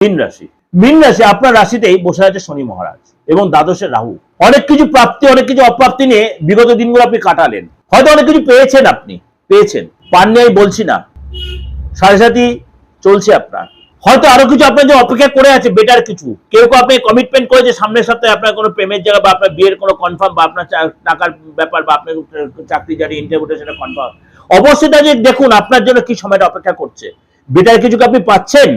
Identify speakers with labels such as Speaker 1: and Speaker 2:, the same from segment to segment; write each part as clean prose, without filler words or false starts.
Speaker 1: মীন রাশি। মীন রাশি আপনার রাশিতেই বসে আছে শনি মহারাজ এবং দ্বাদশে রাহু। অনেক কিছু প্রাপ্তি, অনেক কিছু অপ্রাপ্তি নিয়ে বিগত দিনগুলো আপনি কাটালেন। হয়তো অনেক কিছু পেয়েছেন, আপনি পেয়েছেন, পাননি আমি বলছি না। সাড়ে সাথী চলছে আপনার। হয়তো আরো কিছু আপনার যে অপেক্ষা করে আছে, বেটার কিছু। কেউ আপনি কমিটমেন্ট করেছে সামনের সপ্তাহে আপনার কোনো প্রেমের জায়গা বা আপনার বিয়ের কোনো কনফার্ম বা আপনার টাকার ব্যাপার বা আপনার চাকরি জারি ইন্টারভিউটা সেটা কনফার্ম। অবশ্যই তাহলে দেখুন আপনার জন্য কি সময়টা অপেক্ষা করছে। বেটার কিছু আপনি পাচ্ছেন,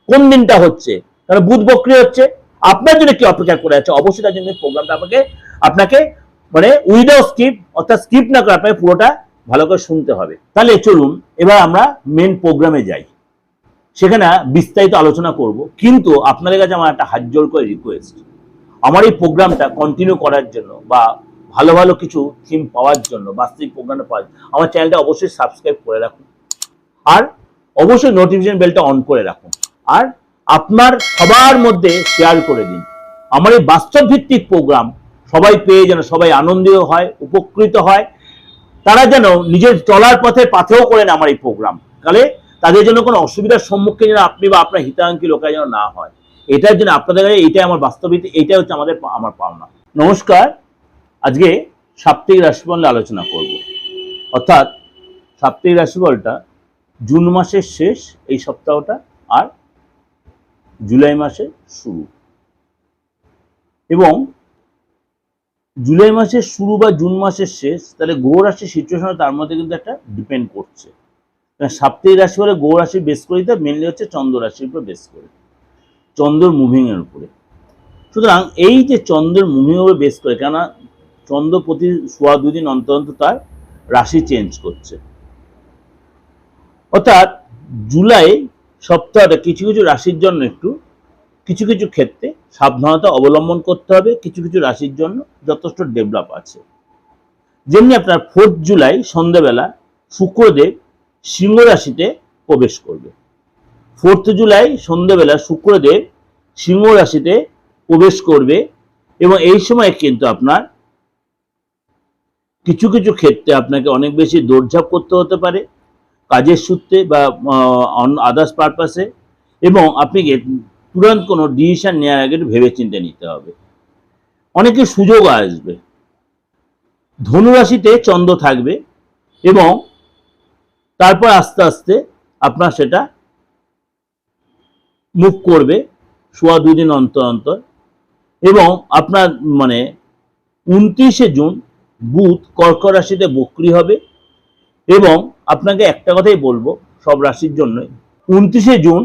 Speaker 1: কোন দিনটা হচ্ছে, কারণ বুধ বক্রি হচ্ছে, আপনার জন্য কি অপেক্ষা করে আছে। অবশ্যই তার জন্য প্রোগ্রামটা আপনাকে মানে উইদাউট স্ক্রিপ্ট, অর্থাৎ স্ক্রিপ্ট না করে আপনাকে পুরোটা ভালো করে শুনতে হবে। তাহলে চলুন এবার আমরা মেন প্রোগ্রামে যাই, সেখানে বিস্তারিত আলোচনা করব। কিন্তু আপনাদের কাছে আমার একটা হাত জোর করে রিকোয়েস্ট, আমার এই প্রোগ্রামটা কন্টিনিউ করার জন্য বা ভালো ভালো কিছু থিম পাওয়ার জন্য, বাস্তবিক প্রোগ্রামটা পাওয়ার জন্য আমার চ্যানেলটা অবশ্যই সাবস্ক্রাইব করে রাখুন, আর অবশ্যই নোটিফিকেশন বেলটা অন করে রাখুন, আর আপনার সবার মধ্যে শেয়ার করে দিন। আমার এই বাস্তব ভিত্তিক প্রোগ্রাম সবাই পেয়ে যেন সবাই আনন্দিত হয়, উপকৃত হয়, তারা যেন নিজের চলার পাথেও করেন আমার এই প্রোগ্রাম। তাহলে তাদের জন্য কোনো অসুবিধার সম্মুখীন যেন আপনি বা আপনার হিতাকাঙ্ক্ষী লোকেরা যেন না হয়, এটার জন্য আপনাদের কাছে এইটাই আমার বাস্তবিক, এইটাই হচ্ছে আমার পাওনা। নমস্কার। আজকে সাপ্তাহিক রাশিফল আলোচনা করব, অর্থাৎ সাপ্তাহিক রাশিফলটা জুন মাসের শেষ এই সপ্তাহটা আর জুলাই মাসের শুরু। এবং জুলাই মাসের শুরু বা জুন মাসের শেষ, তাহলে গ্রহ রাশির সিচুয়েশন তার মধ্যে কিন্তু একটা ডিপেন্ড করছে। সাপ্তাহিক রাশি বলে গ্রহ রাশি বেস করে দিতে মেনলি হচ্ছে চন্দ্র রাশির উপর বেস করে, চন্দ্র মুভিং এর উপরে। সুতরাং এই যে চন্দ্রের মুভিং এর উপর বেস করে, কেননা চন্দ্র প্রতি সোয়া দুদিন অন্তর অন্তর তার রাশি চেঞ্জ করছে, অর্থাৎ জুলাই সপ্তাহটা কিছু কিছু রাশির জন্য একটু কিছু কিছু ক্ষেত্রে সাবধানতা অবলম্বন করতে হবে, কিছু কিছু রাশির জন্য যথেষ্ট ডেভেলপ আছে। যেমনি আপনার 4 জুলাই সন্ধ্যাবেলা শুক্রদেব সিংহ রাশিতে প্রবেশ করবে। 4 জুলাই সন্ধ্যাবেলা শুক্রদেব সিংহ রাশিতে প্রবেশ করবে এবং এই সময় কিন্তু আপনার কিছু কিছু ক্ষেত্রে আপনাকে অনেক বেশি দৌড়ঝাঁপ করতে হতে পারে কাজের সূত্রে বা আদার্স পারপাসে, এবং আপনি তুরন্ত কোনো ডিসিশন নেওয়ার আগে একটু ভেবে চিন্তে নিতে হবে। অনেকে সুযোগ আসবে। ধনুরাশিতে চন্দ্র থাকবে এবং তারপর আস্তে আস্তে আপনার সেটা মুভ করবে সোয়া দুদিন অন্তর অন্তর, এবং আপনার মানে 29শে জুন বুধ কর্কট রাশিতে বক্রি হবে। এবং আপনাকে একটা কথাই বলবো সব রাশির জন্য, 29শে জুন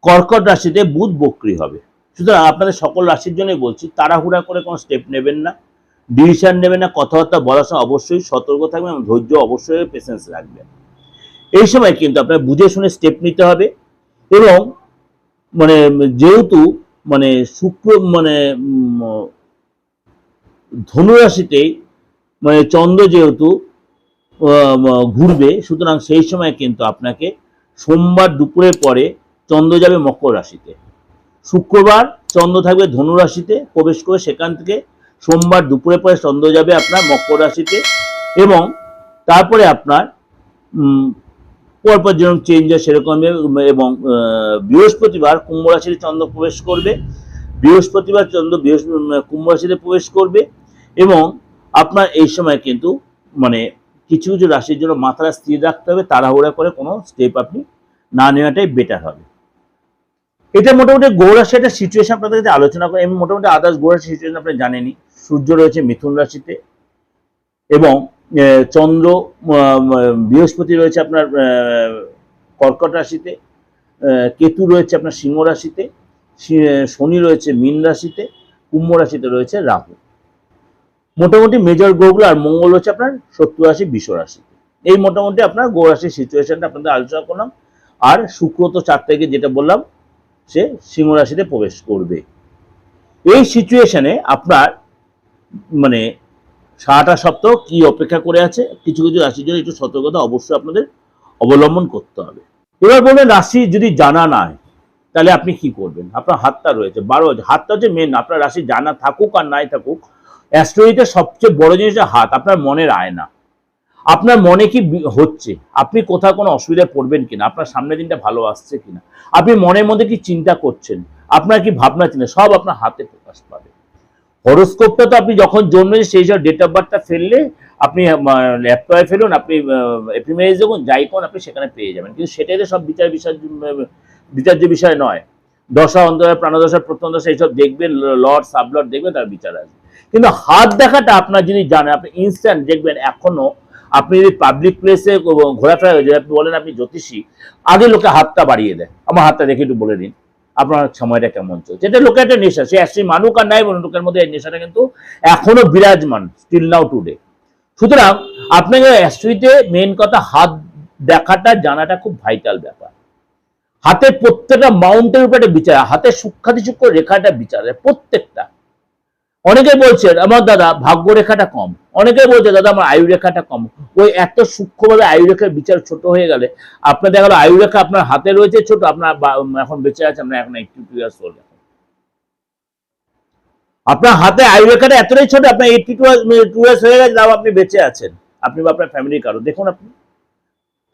Speaker 1: কর্কট রাশিতে বুধ বক্রি হবে। সুতরাং আপনাদের সকল রাশির জন্যই বলছি, তাড়াহুড়া করে কোনো স্টেপ নেবেন না, ডিসিশন নেবেন না, কথাবার্তা বলার সময় অবশ্যই সতর্ক থাকবেন এবং ধৈর্য অবশ্যই পেশেন্স রাখবেন। এই সময় কিন্তু আপনার বুঝে শুনে স্টেপ নিতে হবে। এবং মানে যেহেতু মানে শুক্র মানে ধনুরাশিতেই মানে চন্দ্র যেহেতু ঘুরবে, সুতরাং সেই সময় কিন্তু আপনাকে সোমবার দুপুরের পরে চন্দ্র যাবে মকর রাশিতে, শুক্রবার চন্দ্র থাকবে ধনু রাশিতে প্রবেশ করে, সেখান থেকে সোমবার দুপুরের পরে চন্দ্র যাবে আপনার মকর রাশিতে, এবং তারপরে আপনার পরপর যেরকম চেঞ্জ হয় সেরকম, এবং বৃহস্পতিবার কুম্ভ রাশিতে চন্দ্র প্রবেশ করবে, বৃহস্পতিবার চন্দ্র কুম্ভ রাশিতে প্রবেশ করবে। এবং আপনার এই সময় কিন্তু মানে কিছু কিছু রাশির জন্য মাথাটা স্থির রাখতে হবে, তাড়াহুড়া করে কোনো স্টেপ আপনি না নেওয়াটাই বেটার হবে। এটা মোটামুটি গ্রহ রাশি একটা সিচুয়েশন আপনাদের কাছে আলোচনা করে। আমি মোটামুটি আদার্স গ্রহ রাশি সিচুয়েশন আপনি জানেনই। সূর্য রয়েছে মিথুন রাশিতে এবং চন্দ্র বৃহস্পতি রয়েছে আপনার কর্কট রাশিতে, কেতু রয়েছে আপনার সিংহ রাশিতে, শনি রয়েছে মীন রাশিতে, কুম্ভ রাশিতে রয়েছে রাহু। মোটামুটি মেজর গ্রহগুলো, আর মঙ্গল হচ্ছে আপনার শত্রু রাশি বৃষ রাশিতে। এই মোটামুটি আপনার গ্রহ রাশির সিচুয়েশনটা আপনাদের আলোচনা করলাম। আর শুক্র তো 4 তারিখে যেটা বললাম সে সিংহ রাশিতে প্রবেশ করবে। এই সিচুয়েশনে আপনার মানে সারাটা সপ্তাহ কি অপেক্ষা করে আছে, কিছু কিছু রাশির জন্য একটু সতর্কতা অবশ্যই আপনাদের অবলম্বন করতে হবে। এবার বলবেন রাশি যদি জানা নাই তাহলে আপনি কি করবেন। আপনার হাতটা রয়েছে 12, হাতটা হচ্ছে মেন। আপনার রাশি জানা থাকুক আর নাই থাকুক, অ্যাস্ট্রোলজিতে সবচেয়ে বড় জিনিস হাত, আপনার মনের আয়না। আপনার মনে কি হচ্ছে, আপনি কোথাও কোনো অসুবিধায় পড়বেন কিনা, আপনার সামনের দিনটা ভালো আসছে কিনা, আপনি মনের মধ্যে কি চিন্তা করছেন, আপনার কি ভাবনা চিন্তা, সব আপনার হাতে প্রকাশ পাবে। হরোস্কোপটা তো আপনি যখন জন্মেছেন সেই সব ডেট অফ বার্থটা ফেললে আপনি ল্যাপটপে ফেলুন, আপনি এপিমেজ দেখুন, যাই কোন আপনি সেখানে পেয়ে যাবেন, কিন্তু সেটাই তো সব বিচার্য বিষয় নয়। দশা অন্তরা প্রাণদশা প্রথম দশা এইসব দেখবেন, লর্ড সাবলর্ড দেখবেন, তার বিচার আসবে। কিন্তু হাত দেখাটা আপনার যদি জানেন, আপনি ইনস্ট্যান্ট দেখবেন। এখনো আপনি যদি পাবলিক প্লেসে ঘোরাফেরা হয়ে যায়, আপনি বলেন আপনি জ্যোতিষী, আগে লোকে হাতটা বাড়িয়ে দেয়, আমার হাতটা দেখে একটু বলে দিন আপনার সময়টা কেমন চলছে। এটা লোকের একটা নেশা, সে অ্যাকচুয়ালি মানুক আর নাই বলুন, লোকের মধ্যে এই নেশাটা কিন্তু এখনো বিরাজমান, স্টিল নাও টুডে। সুতরাং আপনাকে অ্যাকচুয়ালিতে মেন কথা হাত দেখাটা জানাটা খুব ভাইটাল ব্যাপার। হাতের প্রত্যেকটা মাউন্টের উপর একটা বিচার, হাতের সূক্ষ্মাতি সূক্ষ্ম রেখাটা বিচার প্রত্যেকটা। অনেকে বলছেন আমার দাদা ভাগ্য রেখাটা কম, অনেকে বলছে দাদা আমার আয়ু রেখাটা কম। ওই এত সূক্ষ্মভাবে আয়ু রেখার বিচার ছোট হয়ে গেলে আপনার দেখা গেল আয়ু রেখা আপনার হাতে রয়েছে ছোট, আপনার এখন বেঁচে আছে, আপনার এখন 82 ইয়ার্স ওল্ড। আপনার হাতে আয়ু রেখাটা এতটাই ছোট, আপনার 82 ইয়ার্স হয়ে গেছে, তাও আপনি বেঁচে আছেন, আপনি বা আপনার ফ্যামিলির কারো দেখুন আপনি।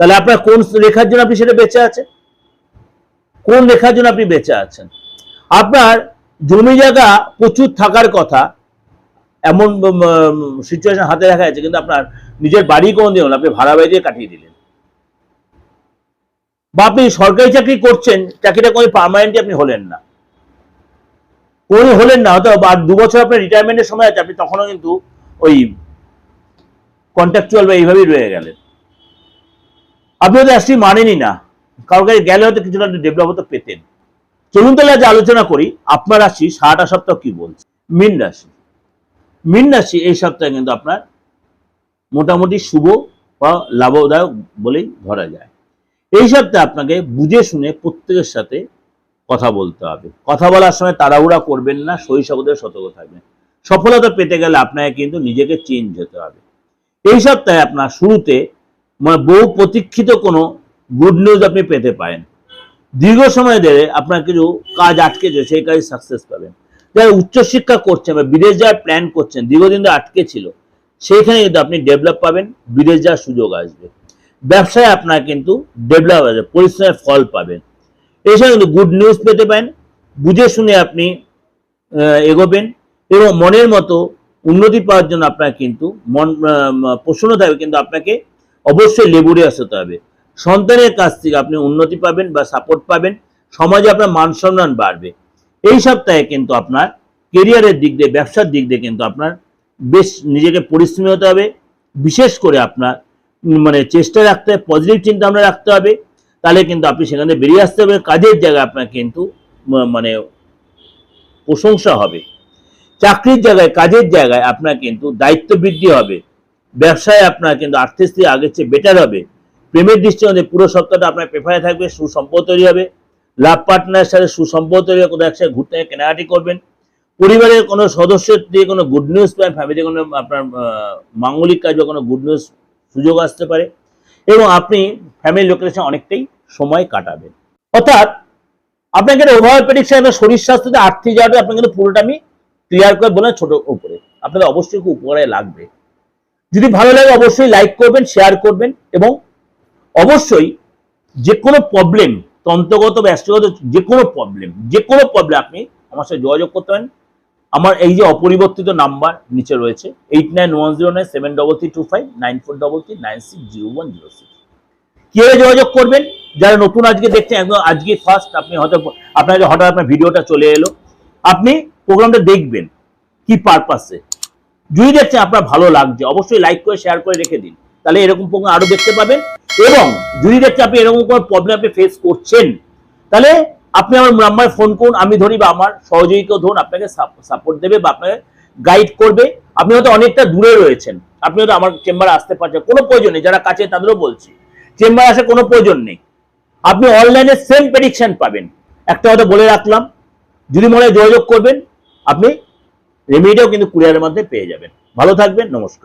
Speaker 1: তাহলে আপনার কোন রেখার জন্য আপনি সেটা বেঁচে আছেন, কোন রেখার জন্য আপনি বেঁচে আছেন। আপনার জমি জায়গা প্রচুর থাকার কথা, এমন সিচুয়েশন হাতে দেখা যাচ্ছে, কিন্তু আপনার নিজের বাড়ি কোন দিন আপনি ভাড়া বাড়ি দিয়ে কাটিয়ে দিলেন। বা আপনি সরকারি চাকরি করছেন, চাকরিটা কোনো পার্মানেন্টলি আপনি হলেন না, কোনো হলেন না, হয়তো 2 বছর আপনার রিটায়ারমেন্টের সময় আছে, আপনি তখনও কিন্তু ওই কন্ট্রাকচুয়াল বা এইভাবেই রয়ে গেলেন। আপনি হয়তো অ্যাকচুয়ালি মানেনই না, কারোর কাছে গেলে হয়তো কিছুটা ডেভেলপ হতে পেতেন। চলুন তাহলে আজ আলোচনা করি আপনার রাশি সারাটা সপ্তাহ কি বলছে। মীন রাশি, মীন রাশি এই সপ্তাহে কিন্তু আপনার মোটামুটি শুভ বা লাভদায়ক বলেই ধরা যায়। এই সপ্তাহে আপনাকে বুঝে শুনে প্রত্যেকের সাথে কথা বলতে হবে, কথা বলার সময় তাড়াহুড়া করবেন না, শৈশবদের সতর্ক থাকবেন। সফলতা পেতে গেলে আপনাকে কিন্তু নিজেকে চেঞ্জ হতে হবে। এই সপ্তাহে আপনার শুরুতে বহু প্রতীক্ষিত কোনো গুড নিউজ আপনি পেতে পারেন। দীর্ঘ সময় ধরে আপনার কিছু কাজ আটকেছে, সেই কাজে সাকসেস পাবেন। যারা উচ্চশিক্ষা করছেন বা বিদেশ যাওয়ার প্ল্যান করছেন, দীর্ঘদিন ধরে আটকে ছিল, সেইখানে কিন্তু আপনি ডেভেলপ পাবেন, বিদেশ যাওয়ার সুযোগ আসবে। ব্যবসায় আপনার কিন্তু ডেভেলপ আসবে, পরিশ্রমের ফল পাবেন। এছাড়া কিন্তু গুড নিউজ পেতে পারেন। বুঝে শুনে আপনি এগোবেন এবং মনের মতো উন্নতি পাওয়ার জন্য আপনার কিন্তু মন প্রসন্ন থাকবে, কিন্তু আপনাকে অবশ্যই লেবুরিয়াস হতে হবে। সন্তানের কাছ থেকে আপনি উন্নতি পাবেন বা সাপোর্ট পাবেন, সমাজে আপনার মান সম্মান বাড়বে। এই সপ্তাহে কিন্তু আপনার কেরিয়ারের দিক দিয়ে, ব্যবসার দিক দিয়ে কিন্তু আপনার বেশ নিজেকে পরিশ্রমী হতে হবে। বিশেষ করে আপনার চেষ্টা রাখতে হবে, পজিটিভ চিন্তা ভাবনা রাখতে হবে, তাহলে কিন্তু আপনি সেখান থেকে বেরিয়ে আসতে হবে। কাজের জায়গায় আপনার কিন্তু প্রশংসা হবে। চাকরির জায়গায়, কাজের জায়গায় আপনার কিন্তু দায়িত্ব বৃদ্ধি হবে। ব্যবসায় আপনার কিন্তু আর্থিক স্থিতি আগের চেয়ে বেটার হবে। প্রেমের দৃষ্টিকোণে পুরো সপ্তাহটা আপনার প্রেফারে থাকবে, সুসম্পর্ক তৈরি হবে। লাভ পার্টনারের সাথে সুসম্পর্ক তৈরি হবে, কোথাও একসাথে ঘুরতে কেনাকাটি করবেন। পরিবারের কোনো সদস্যের দিয়ে কোনো গুড নিউজ পাবেন, ফ্যামিলি কোনো আপনার মাঙ্গলিক কাজ বা কোনো গুড নিউজ সুযোগ আসতে পারে, এবং আপনি ফ্যামিলির লোকের সাথে অনেকটাই সময় কাটাবেন। অর্থাৎ আপনাকে ওভার প্রেডিকশন, শরীর স্বাস্থ্যতে আর্থিক যাওয়াটা আপনার কিন্তু পুরোটা আমি ক্লিয়ার করে বলে ছোট উপরে আপনাদের অবশ্যই খুব উপকারে লাগবে। যদি ভালো লাগে অবশ্যই লাইক করবেন, শেয়ার করবেন, এবং অবশ্যই যে কোনো প্রবলেম, তন্ত্রগত ব্যস্তগত যে কোনো প্রবলেম আপনি আমার সাথে যোগাযোগ করতে পারেন। আমার এই যে অপরিবর্তিত নাম্বার নিচে রয়েছে 891097335943960106। কিভাবে যোগাযোগ করবেন? যারা নতুন আজকে দেখছেন, একদম আজকে ফার্স্ট আপনি হয়তো আপনার হঠাৎ আপনার ভিডিওটা চলে এলো, আপনি প্রোগ্রামটা দেখবেন কি পারপাসে। যদি দেখছেন আপনার ভালো লাগছে, অবশ্যই লাইক করে শেয়ার করে রেখে দিন, তাহলে এরকম প্রোগ্রাম আরো দেখতে পাবেন। এবং যদি দেখছেন আপনি এরকম কোনো প্রবলেম আপনি ফেস করছেন, তাহলে আপনি আমার নাম্বারে ফোন করুন, আমি ধরি বা আমার সহযোগী কেউ ধরুন, আপনাকে সাপোর্ট দেবে বা আপনাকে গাইড করবে। আপনি হয়তো অনেকটা দূরে রয়েছেন, আপনি হয়তো আমার চেম্বারে আসতে পারছেন, কোনো প্রয়োজন নেই। যারা কাছে তাদেরও বলছি চেম্বারে আসার কোনো প্রয়োজন নেই, আপনি অনলাইনে সেম প্রেডিকশন পাবেন। একটা কথা বলে রাখলাম, যদি মনে হয় যোগাযোগ করবেন, আপনি রেমিডিটাও কিন্তু কুরিয়ারের মধ্যে পেয়ে যাবেন। ভালো থাকবেন, নমস্কার।